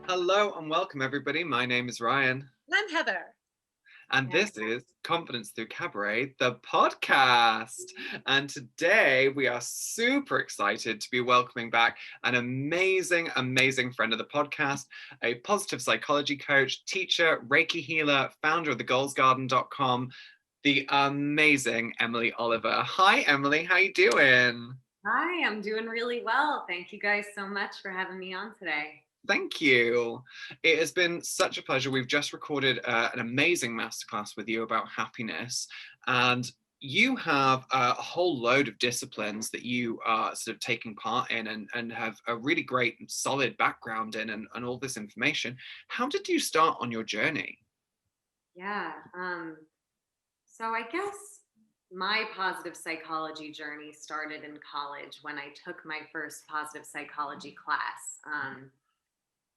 Hello and welcome, everybody. My name is Ryan, I'm Heather. and Yeah. this is Confidence Through Cabaret, the podcast. And today we are super excited to be welcoming back an amazing, amazing friend of the podcast, a positive psychology coach, teacher, Reiki healer, founder of thegoalsgarden.com, the amazing Emily Oliver. Hi, Emily. How you doing? Hi, I'm doing really well. Thank you guys so much for having me on today. Thank you. It has been such a pleasure. We've just recorded an amazing masterclass with you about happiness, and you have a whole load of disciplines that you are sort of taking part in and have a really great and solid background in and all this information. How did you start on your journey? Yeah. So I guess my positive psychology journey started in college when I took my first positive psychology class.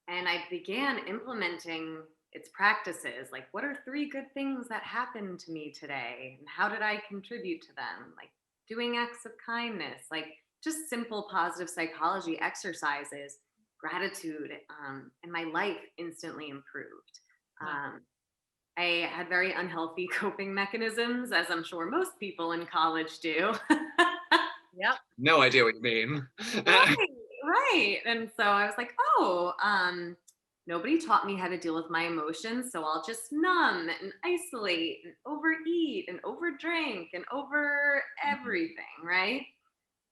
And I began implementing its practices. Like, what are 3 good things that happened to me today? And how did I contribute to them? Like, doing acts of kindness, like just simple positive psychology exercises, gratitude, and my life instantly improved. Um, I had very unhealthy coping mechanisms, as I'm sure most people in college do. Yep. No idea what you mean. Right, right. And so I was like, oh, nobody taught me how to deal with my emotions, so I'll just numb and isolate and overeat and overdrink and over everything, right?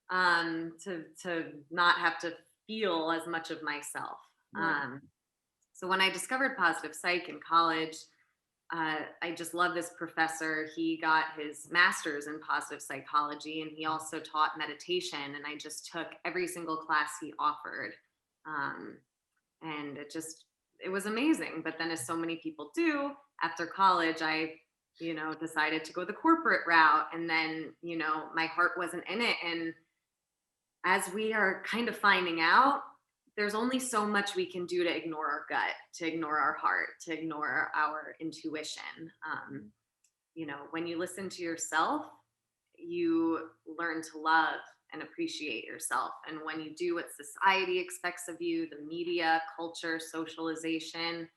To not have to feel as much of myself. Right. So when I discovered positive psych in college, I just love this professor. He got his master's in positive psychology and he also taught meditation. And I just took every single class he offered. Um, and it was amazing. But then, as so many people do, after college, I, decided to go the corporate route. And then, my heart wasn't in it. And as we are kind of finding out, there's only so much we can do to ignore our gut, to ignore our heart, to ignore our intuition. When you listen to yourself, you learn to love and appreciate yourself. And when you do what society expects of you, the media, culture, socialization,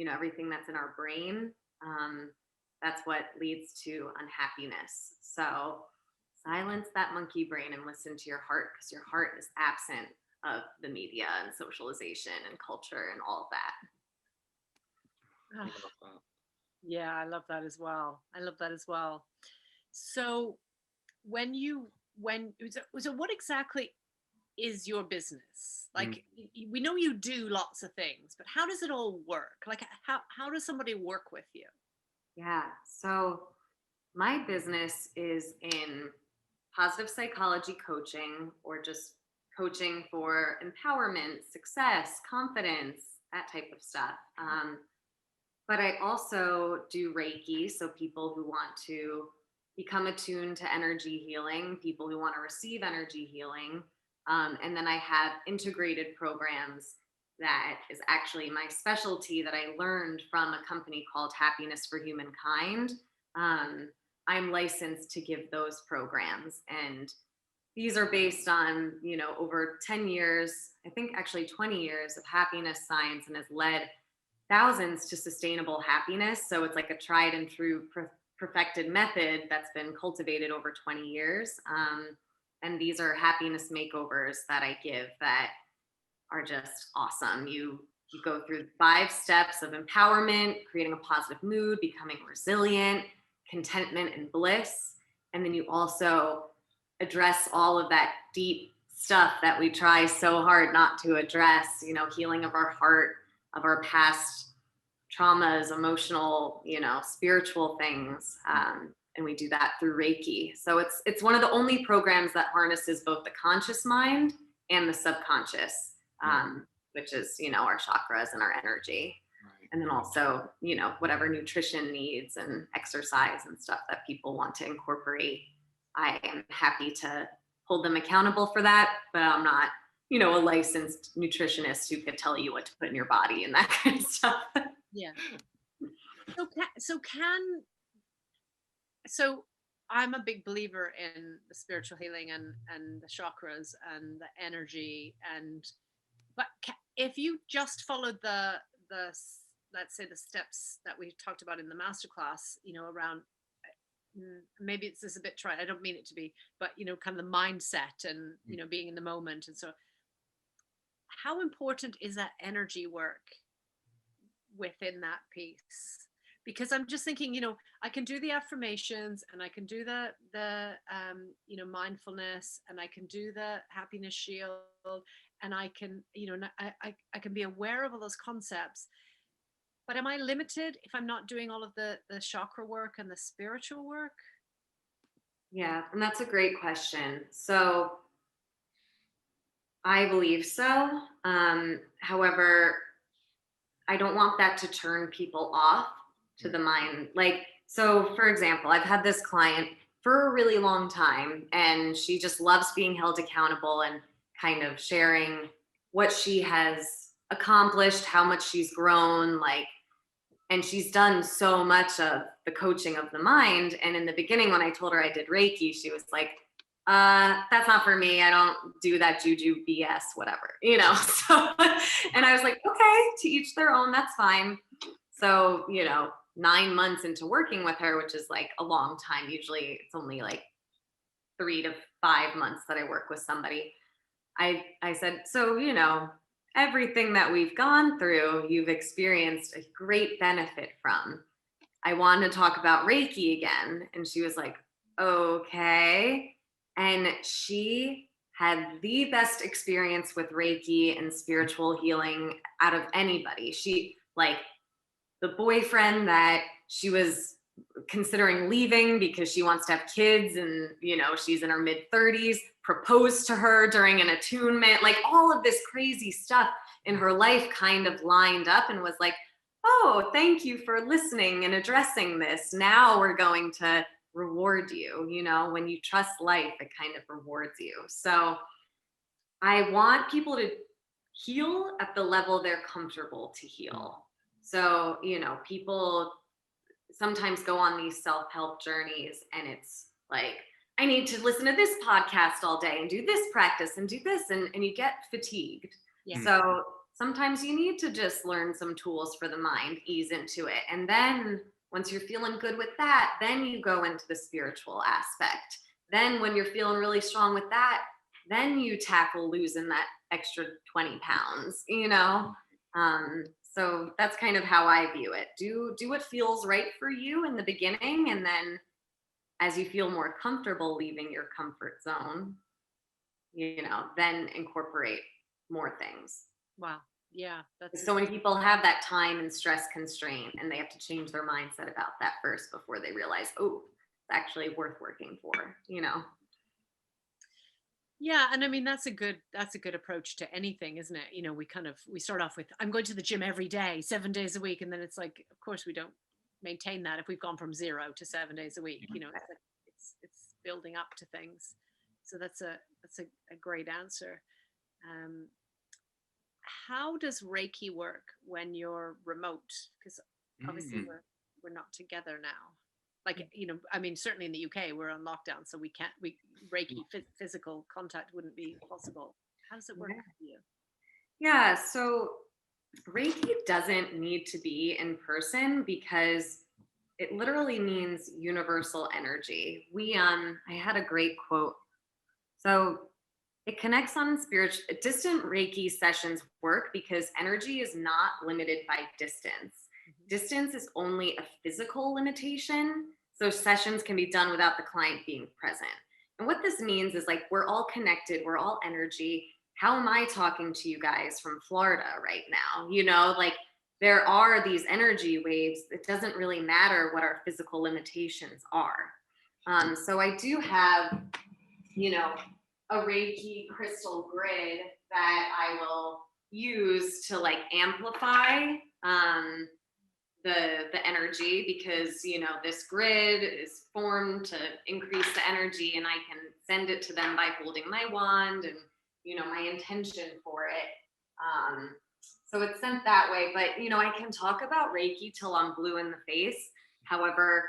everything that's in our brain, that's what leads to unhappiness. So silence that monkey brain and listen to your heart, because your heart is absent of the media and socialization and culture and all of that. Love that. Yeah, I love that as well. I love that as well. So so what exactly is your business? Like we know you do lots of things, but how does it all work? Like how does somebody work with you? Yeah. So my business is in positive psychology coaching, or just coaching for empowerment, success, confidence, that type of stuff. But I also do Reiki. So people who want to become attuned to energy healing, people who want to receive energy healing. And then I have integrated programs that is actually my specialty that I learned from a company called Happiness for Humankind. I'm licensed to give those programs. And these are based on, over 10 years, I think actually 20 years of happiness science, and has led thousands to sustainable happiness. So it's like a tried and true perfected method that's been cultivated over 20 years. And these are happiness makeovers that I give that are just awesome. You go through 5 steps of empowerment, creating a positive mood, becoming resilient, contentment, and bliss. And then you also address all of that deep stuff that we try so hard not to address, healing of our heart, of our past traumas, emotional, spiritual things. And we do that through Reiki. So it's one of the only programs that harnesses both the conscious mind and the subconscious, which is, our chakras and our energy. Right. And then also, whatever nutrition needs and exercise and stuff that people want to incorporate. I am happy to hold them accountable for that, but I'm not, a licensed nutritionist who could tell you what to put in your body and that kind of stuff. Yeah. So I'm a big believer in the spiritual healing and the chakras and the energy, and But if you just followed let's say the steps that we talked about in the masterclass, around, maybe this is a bit trite, I don't mean it to be, but kind of the mindset and being in the moment. And so how important is that energy work within that piece? Because I'm just thinking, I can do the affirmations, and I can do the mindfulness, and I can do the happiness shield, and I can, I can be aware of all those concepts. But am I limited if I'm not doing all of the chakra work and the spiritual work? Yeah, and that's a great question. So I believe so. However, I don't want that to turn people off to the mind. Like, so for example, I've had this client for a really long time, and she just loves being held accountable and kind of sharing what she has accomplished, how much she's grown, like, and she's done so much of the coaching of the mind. And in the beginning, when I told her I did Reiki, she was like, that's not for me. I don't do that juju BS, whatever, So, and I was like, okay, to each their own, that's fine. So, 9 months into working with her, which is like a long time. Usually it's only like 3 to 5 months that I work with somebody. I said, so, everything that we've gone through, you've experienced a great benefit from. I want to talk about Reiki again. And she was like, okay. And she had the best experience with Reiki and spiritual healing out of anybody. She, like, the boyfriend that she was considering leaving because she wants to have kids, and she's in her mid-30s, proposed to her during an attunement, like all of this crazy stuff in her life kind of lined up, and was like, oh, thank you for listening and addressing this. Now we're going to reward you. When you trust life, it kind of rewards you. So I want people to heal at the level they're comfortable to heal. So, people sometimes go on these self-help journeys, and it's like, I need to listen to this podcast all day and do this practice and do this, and you get fatigued. Yeah. So sometimes you need to just learn some tools for the mind, ease into it. And then once you're feeling good with that, then you go into the spiritual aspect. Then when you're feeling really strong with that, then you tackle losing that extra 20 pounds, So that's kind of how I view it. Do what feels right for you in the beginning, and then as you feel more comfortable leaving your comfort zone, then incorporate more things. Wow. Yeah. That's so many people have that time and stress constraint, and they have to change their mindset about that first before they realize, oh, it's actually worth working for, Yeah, and I mean that's a good approach to anything, isn't it? We start off with, I'm going to the gym every day, 7 days a week, and then it's like, of course we don't maintain that if we've gone from 0 to 7 days a week. It's building up to things. So that's a great answer. How does Reiki work when you're remote? Because obviously we're not together now. Like, I mean, certainly in the UK, we're on lockdown, so Reiki physical contact wouldn't be possible. How does it work for you? Yeah, so Reiki doesn't need to be in person because it literally means universal energy. I had a great quote. So it connects on distant Reiki sessions work because energy is not limited by distance. Mm-hmm. Distance is only a physical limitation. So sessions can be done without the client being present. And what this means is, like, we're all connected, we're all energy. How am I talking to you guys from Florida right now? Like, there are these energy waves. It doesn't really matter what our physical limitations are. So I do have, a Reiki crystal grid that I will use to, like, amplify the energy, because this grid is formed to increase the energy, and I can send it to them by holding my wand and my intention for it. So it's sent that way. But I can talk about Reiki till I'm blue in the face. However,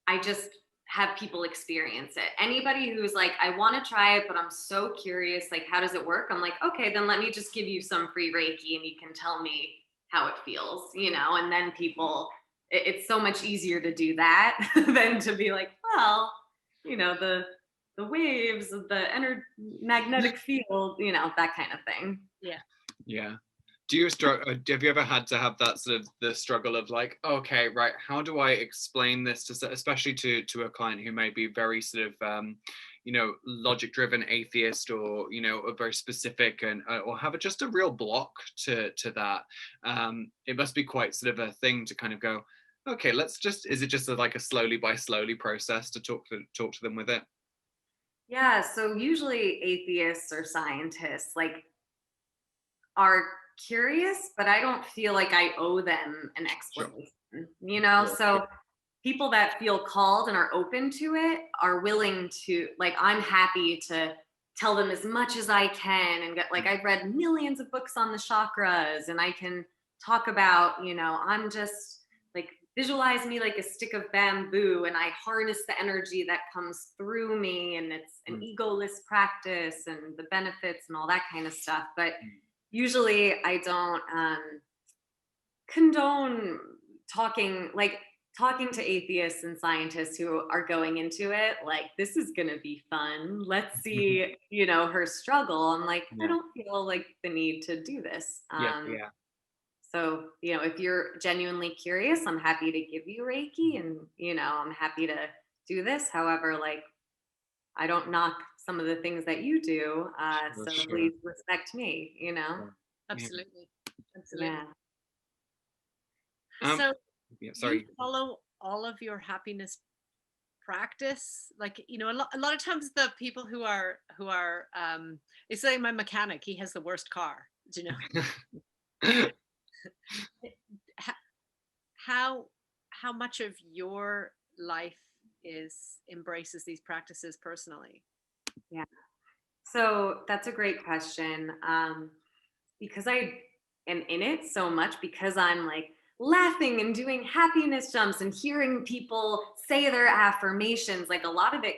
I just have people experience it. Anybody who's like, I want to try it, but I'm so curious, like, how does it work? I'm like, okay, then let me just give you some free Reiki and you can tell me how it feels, and then people, it's so much easier to do that than to be like, well, the waves, the magnetic field, that kind of thing. Yeah. Do you struggle? Have you ever had to have that sort of the struggle of like, okay, right, how do I explain this to, especially to a client who may be very sort of, logic-driven atheist, or a very specific and or have just a real block to that. It must be quite sort of a thing to kind of go, okay, is it just like a slowly by slowly process to talk to them with it? Yeah, so usually atheists or scientists like are curious, but I don't feel like I owe them an explanation, So people that feel called and are open to it are willing to, like, I'm happy to tell them as much as I can and get, like, I've read millions of books on the chakras and I can talk about, I'm just like, visualize me like a stick of bamboo and I harness the energy that comes through me, and it's an egoless practice and the benefits and all that kind of stuff. But usually I don't condone talking to atheists and scientists who are going into it like, this is going to be fun. Let's see, her struggle. I'm like, I don't feel like the need to do this. So, if you're genuinely curious, I'm happy to give you Reiki and, I'm happy to do this. However, like, I don't knock some of the things that you do. So please respect me, Absolutely. Yeah. So sorry. you follow all of your happiness practice, like, a lot of times the people who are it's like my mechanic, he has the worst car, how much of your life embraces these practices personally? Yeah. So that's a great question. Because I am in it so much, because I'm like laughing and doing happiness jumps and hearing people say their affirmations, like a lot of it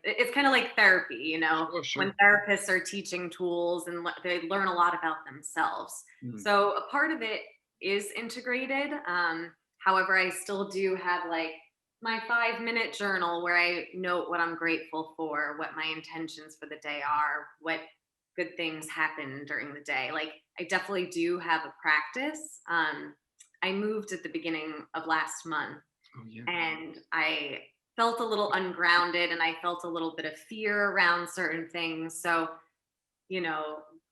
it's kind of like therapy, when therapists are teaching tools and they learn a lot about themselves. So a part of it is integrated. However, I still do have like my 5-minute journal where I note what I'm grateful for, what my intentions for the day are, what good things happen during the day. Like, I definitely do have a practice. I moved at the beginning of last month, and I felt a little ungrounded and I felt a little bit of fear around certain things. So,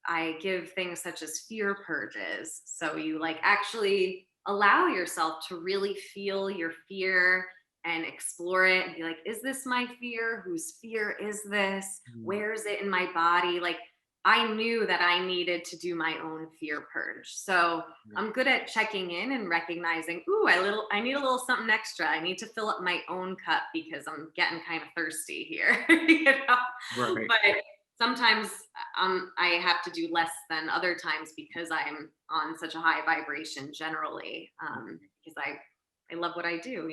I give things such as fear purges. So you like actually allow yourself to really feel your fear and explore it and be like, is this my fear? Whose fear is this? Where is it in my body? Like, I knew that I needed to do my own fear purge. So I'm good at checking in and recognizing, ooh, I need a little something extra. I need to fill up my own cup because I'm getting kind of thirsty here. Right. But sometimes I have to do less than other times because I'm on such a high vibration generally, because I love what I do,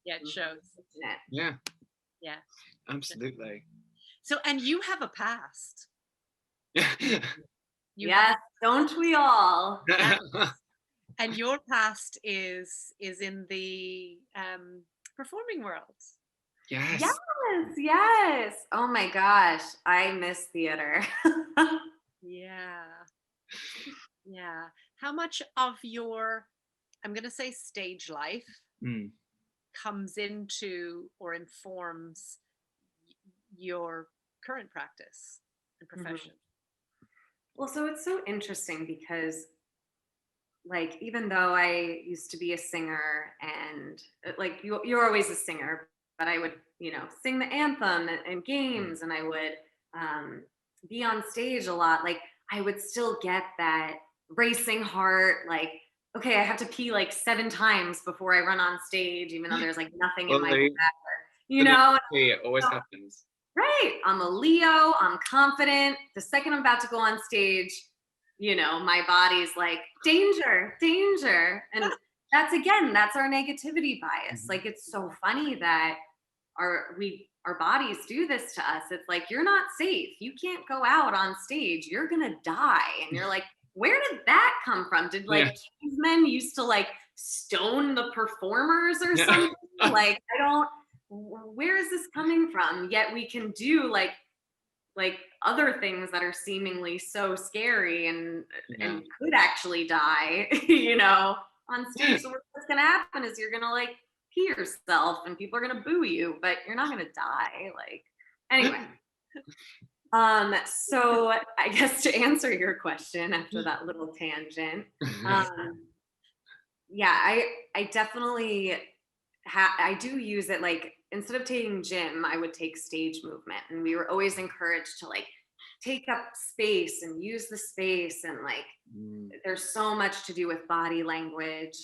It shows. Yeah, Absolutely. So, and you have a past. Yes, don't we all? And your past is in the performing world. Yes. Oh my gosh, I miss theater. Yeah. How much of your, I'm going to say, stage life comes into or informs your current practice and profession? Well, so it's so interesting because, like, even though I used to be a singer and like you're always a singer, but I would, sing the anthem and games, and I would be on stage a lot. Like, I would still get that racing heart, like, okay, I have to pee like 7 times before I run on stage, even though there's like nothing in my bladder, It always happens. Right. I'm a Leo. I'm confident. The second I'm about to go on stage, my body's like, danger, danger. And that's our negativity bias. Like, it's so funny that our bodies do this to us. It's like, you're not safe. You can't go out on stage. You're gonna die. And you're like, where did that come from? Did like cavemen used to like stone the performers or something? Like, where is this coming from? Yet we can do like other things that are seemingly so scary and could actually die, on stage. So what's gonna happen is you're gonna like pee yourself and people are gonna boo you, but you're not gonna die. Like, anyway. So I guess to answer your question after that little tangent, I definitely I do use it. Like, instead of taking gym, I would take stage movement, and we were always encouraged to like take up space and use the space, and like there's so much to do with body language,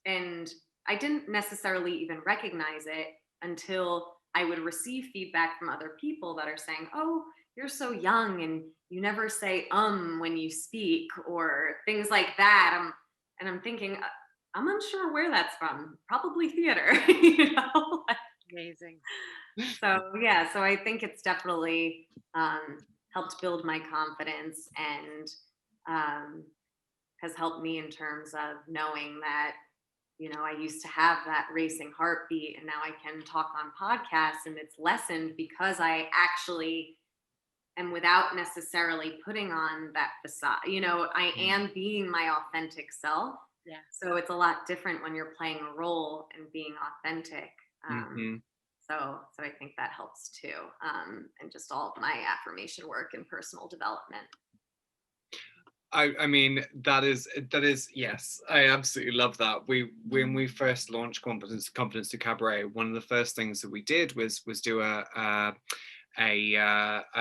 and I didn't necessarily even recognize it until I would receive feedback from other people that are saying, oh, you're so young and you never say when you speak, or things like that. And I'm thinking, I'm unsure where that's from. Probably theater, Amazing. So I think it's definitely helped build my confidence, and has helped me in terms of knowing that, I used to have that racing heartbeat, and now I can talk on podcasts, and it's lessened because I actually am, without necessarily putting on that facade. I am being my authentic self. Yeah. So it's a lot different when you're playing a role and being authentic. So I think that helps too. And just all of my affirmation work and personal development. I mean, that is yes, I absolutely love that. When we first launched Confidence to Cabaret, one of the first things that we did was do a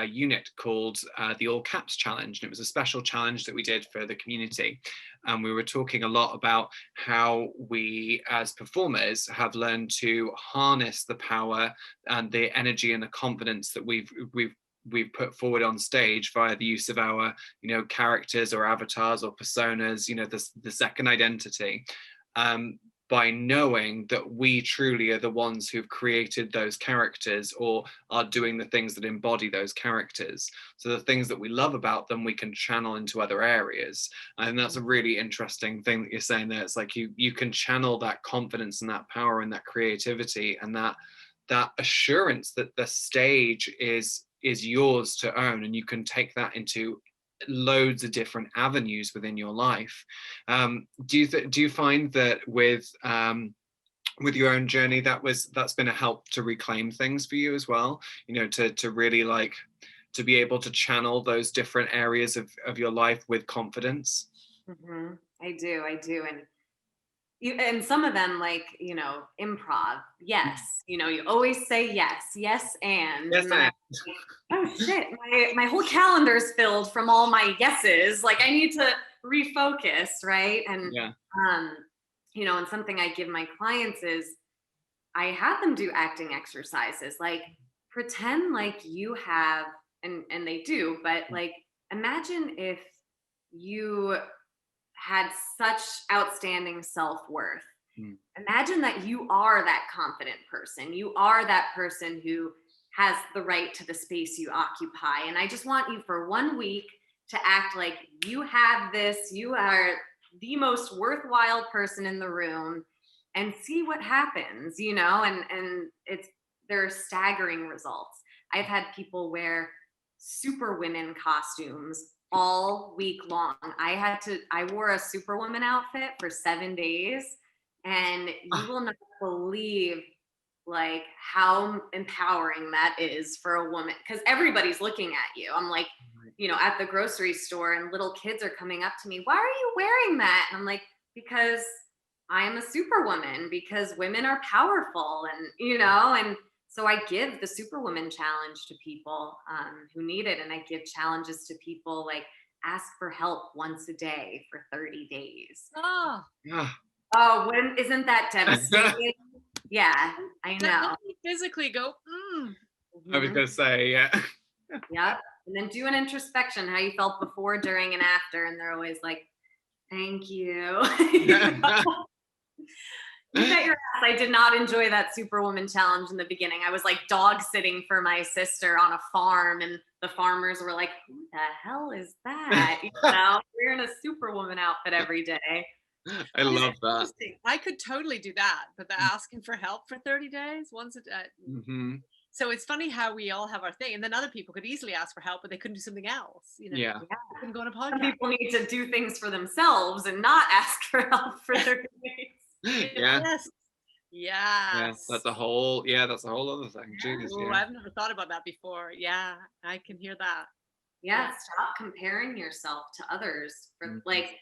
unit called the All Caps Challenge, and it was a special challenge that we did for the community. And we were talking a lot about how we as performers have learned to harness the power and the energy and the confidence that we've put forward on stage via the use of our characters or avatars or personas, the second identity, by knowing that we truly are the ones who've created those characters or are doing the things that embody those characters. So the things that we love about them, we can channel into other areas. And that's a really interesting thing that you're saying there. It's like you can channel that confidence and that power and that creativity and that assurance that the stage is yours to own, and you can take that into loads of different avenues within your life. Do you find that with your own journey that's been a help to reclaim things for you as well, to really like to be able to channel those different areas of your life with confidence? I do, and some of them, like, improv. Yes. You always say yes, and Yes, then oh shit, my whole calendar's filled from all my yeses. Like, I need to refocus, right? And and something I give my clients is I have them do acting exercises. Like, pretend like you have, and they do, but like, imagine if you had such outstanding self-worth. Imagine that you are that confident person. You are that person who has the right to the space you occupy. And I just want you for 1 week to act like you have this, you are the most worthwhile person in the room, and see what happens, and there are staggering results. I've had people wear superwomen costumes all week long. I wore a superwoman outfit for 7 days, and you will not believe like how empowering that is for a woman, because everybody's looking at you. I'm like, at the grocery store, and little kids are coming up to me, why are you wearing that? And I'm like, because I am a superwoman, because women are powerful, and and so I give the Superwoman Challenge to people who need it. And I give challenges to people like ask for help once a day for 30 days. Oh, isn't that devastating? Yeah, I know. Physically go, I was going to say, yeah. Yep. And then do an introspection, how you felt before, during, and after. And they're always like, Thank you. You bet your ass I did not enjoy that Superwoman challenge in the beginning. I was like dog sitting for my sister on a farm, and the farmers were like, who the hell is that? You know, wearing a Superwoman outfit every day. I love that. Interesting. I could totally do that, but they're asking for help for 30 days once a day. Mm-hmm. So it's funny how we all have our thing, and then other people could easily ask for help, but they couldn't do something else. You know, Yeah. they couldn't go on a Some podcast. people need to do things for themselves and not ask for help for their days. Yeah. Yes. Yeah, that's a whole other thing. Jeez, Oh, yeah. I've never thought about that before. Yeah, I can hear that. Yeah, stop comparing yourself to others. For like,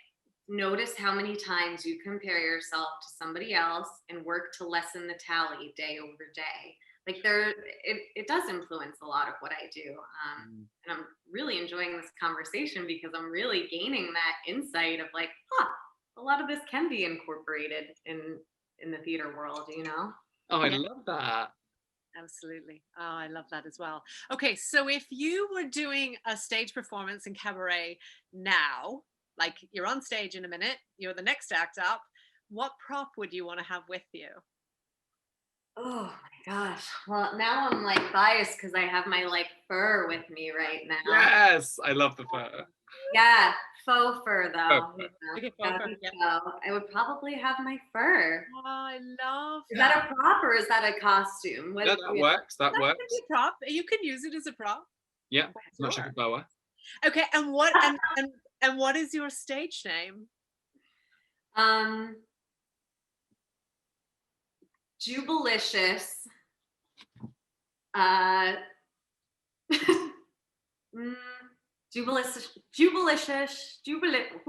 notice how many times you compare yourself to somebody else and work to lessen the tally day over day. Like it does influence a lot of what I do. And I'm really enjoying this conversation because I'm really gaining that insight of like, a lot of this can be incorporated in the theater world, you know? Oh, I love that. Absolutely. Oh, I love that as well. Okay, so if you were doing a stage performance in cabaret now, like you're on stage in a minute, you're the next act up, what prop would you want to have with you? Oh my gosh. Well, now I'm like biased because I have my like fur with me right now. Yes, I love the photo. Yeah, faux fur though. Faux fur. You know, Okay, gotta faux fur, be yeah. faux. I would probably have my fur. Oh, I love Is that a prop or is that a costume? No, that works. That That works. could be a prop. You can use it as a prop. Yeah, much like a boa. Okay, and what and what is your stage name? Jubilicious.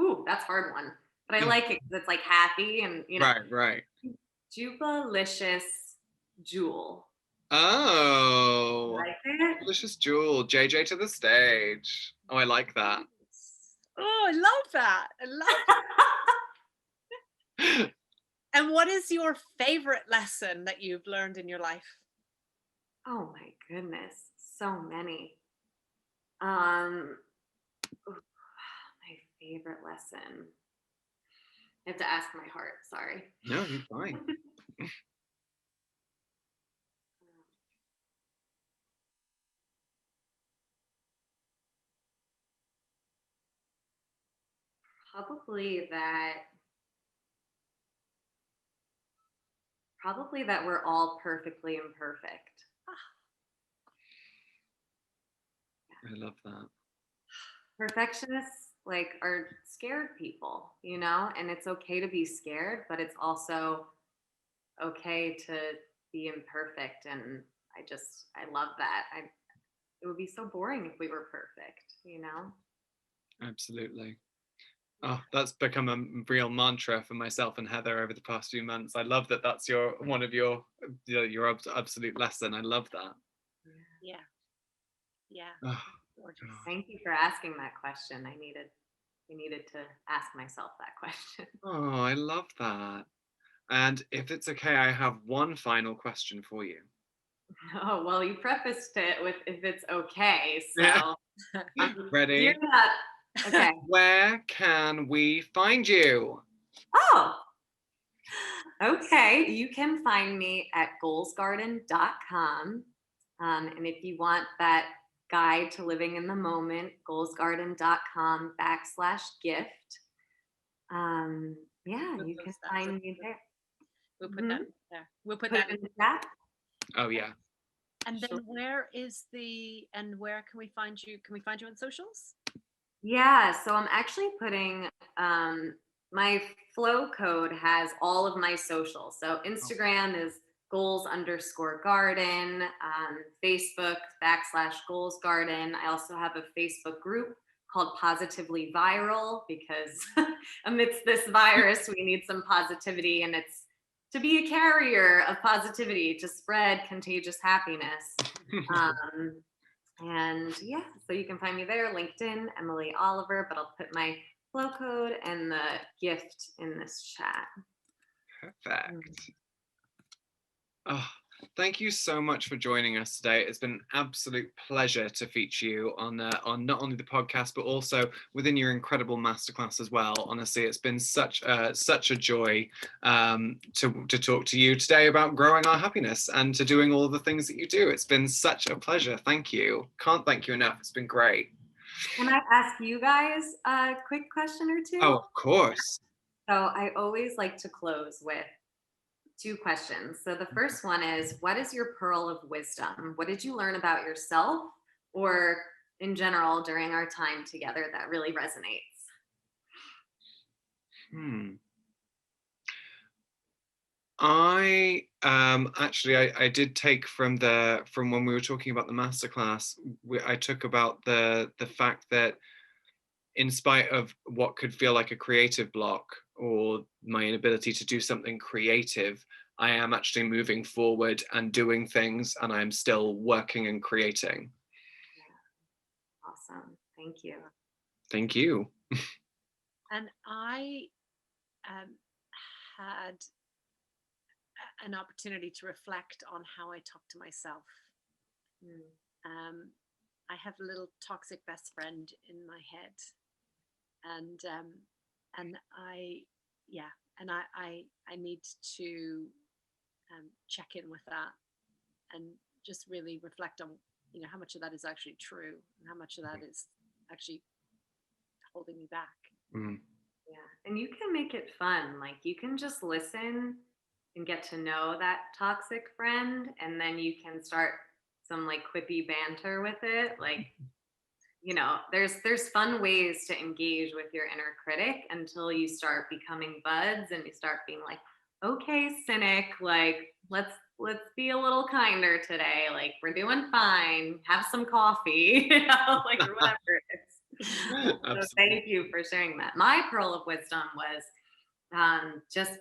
Ooh, that's a hard one. But I like it because it's like happy and you know. Right. Jubilicious Jewel. Oh, Like it? delicious jewel. JJ to the stage. Oh, I like that. Oh, I love that. I love that. And what is your favorite lesson that you've learned in your life? Oh my goodness, so many. My favorite lesson. I have to ask my heart, sorry. No, you're fine. Probably that we're all perfectly imperfect. I love that. Perfectionists like are scared people, you know, and it's okay to be scared, but it's also okay to be imperfect. And I love that. It would be so boring if we were perfect, you know? Absolutely. Oh, that's become a real mantra for myself and Heather over the past few months. I love that that's your absolute lesson. I love that. Yeah. Oh, Thank you for asking that question. I needed to ask myself that question. oh, I love that. And if it's okay, I have one final question for you. Oh, well, you prefaced it with if it's okay. So Yeah. Ready? You're not okay. Where can we find you? Oh, okay. You can find me at goalsgarden.com. And if you want that guide to living in the moment, goalsgarden.com/gift. Yeah, you can find me there. We'll put that there. We'll put Put that it in the chat. Oh yeah. And then where can we find you? Can we find you on socials? Yeah, so I'm actually putting my flow code has all of my socials. So Instagram is goals_garden, Facebook /goalsgarden. I also have a Facebook group called Positively Viral because amidst this virus, we need some positivity, and it's to be a carrier of positivity to spread contagious happiness. And yeah, so you can find me there, LinkedIn, Emily Oliver, but I'll put my flow code and the gift in this chat. Perfect. Oh, Thank you so much for joining us today. It's been an absolute pleasure to feature you on not only the podcast, but also within your incredible masterclass as well. Honestly, it's been such a joy to talk to you today about growing our happiness and to doing all the things that you do. It's been such a pleasure. Thank you. Can't thank you enough. It's been great. Can I ask you guys a quick question or two? Oh, of course. So I always like to close with 2 questions. So the first one is, what is your pearl of wisdom? What did you learn about yourself or in general during our time together that really resonates? I actually I did take from when we were talking about the masterclass, I took about the fact that in spite of what could feel like a creative block or my inability to do something creative, I am actually moving forward and doing things, and I'm still working and creating. Yeah. Awesome. Thank you. Thank you. And I had an opportunity to reflect on how I talk to myself. I have a little toxic best friend in my head, and I need to check in with that and just really reflect on how much of that is actually true and how much of that is actually holding me back. Yeah, and you can make it fun. Like, you can just listen and get to know that toxic friend, and then you can start some like quippy banter with it. Like, there's fun ways to engage with your inner critic until you start becoming buds and you start being like, okay, cynic, like let's be a little kinder today. Like, we're doing fine. Have some coffee, like, or whatever it is. So thank you for sharing that. My pearl of wisdom was just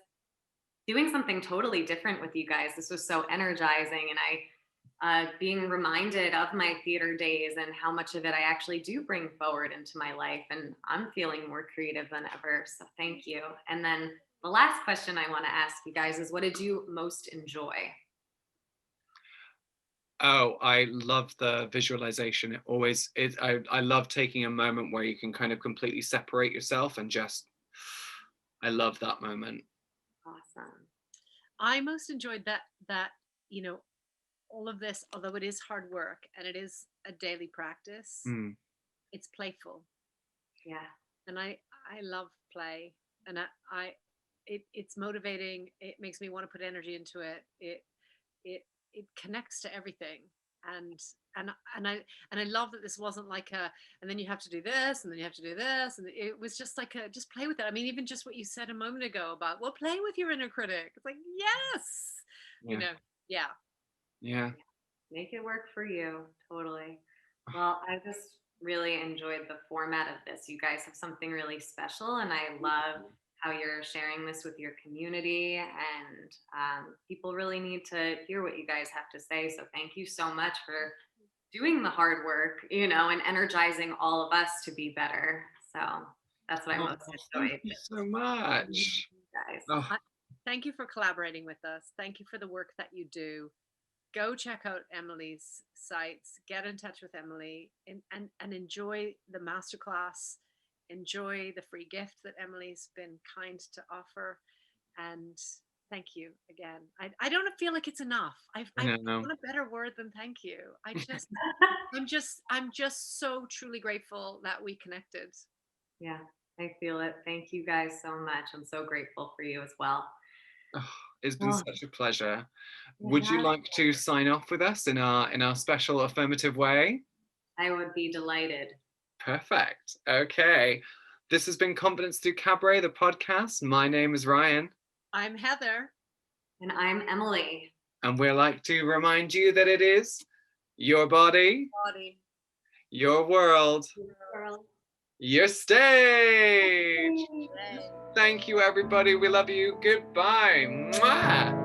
doing something totally different with you guys. This was so energizing, and I being reminded of my theater days and how much of it I actually do bring forward into my life, and I'm feeling more creative than ever. So thank you. And then the last question I want to ask you guys is, what did you most enjoy? Oh, I love the visualization. It always is. I love taking a moment where you can kind of completely separate yourself and I love that moment. Awesome. I most enjoyed that all of this, although it is hard work and it is a daily practice, it's playful. Yeah. And I love play, and it's motivating. It makes me want to put energy into it. It connects to everything. And I love that this wasn't like and then you have to do this and then you have to do this, and it was just like just play with it. I mean, even just what you said a moment ago about, well, play with your inner critic. It's like, yes, yeah. Make it work for you. Totally. Well, I just really enjoyed the format of this. You guys have something really special, and I love how you're sharing this with your community, and people really need to hear what you guys have to say. So thank you so much for doing the hard work, and energizing all of us to be better. So that's what I most enjoyed. Thank you so much, guys. Thank you for collaborating with us. Thank you for the work that you do. Go check out Emily's sites, get in touch with Emily, and enjoy the masterclass. Enjoy the free gift that Emily's been kind to offer. And thank you again. I don't feel like it's enough. I want a better word than thank you. I'm just so truly grateful that we connected. Yeah, I feel it. Thank you guys so much. I'm so grateful for you as well. Oh, it's been such a pleasure. Would you like to sign off with us in our special affirmative way? I would be delighted. Perfect. Okay. This has been Confidence Through Cabaret, the podcast. My name is Ryan. I'm Heather. And I'm Emily. And we'd like to remind you that it is your body, your world, your stage. Thank you, everybody. We love you. Goodbye. Mwah.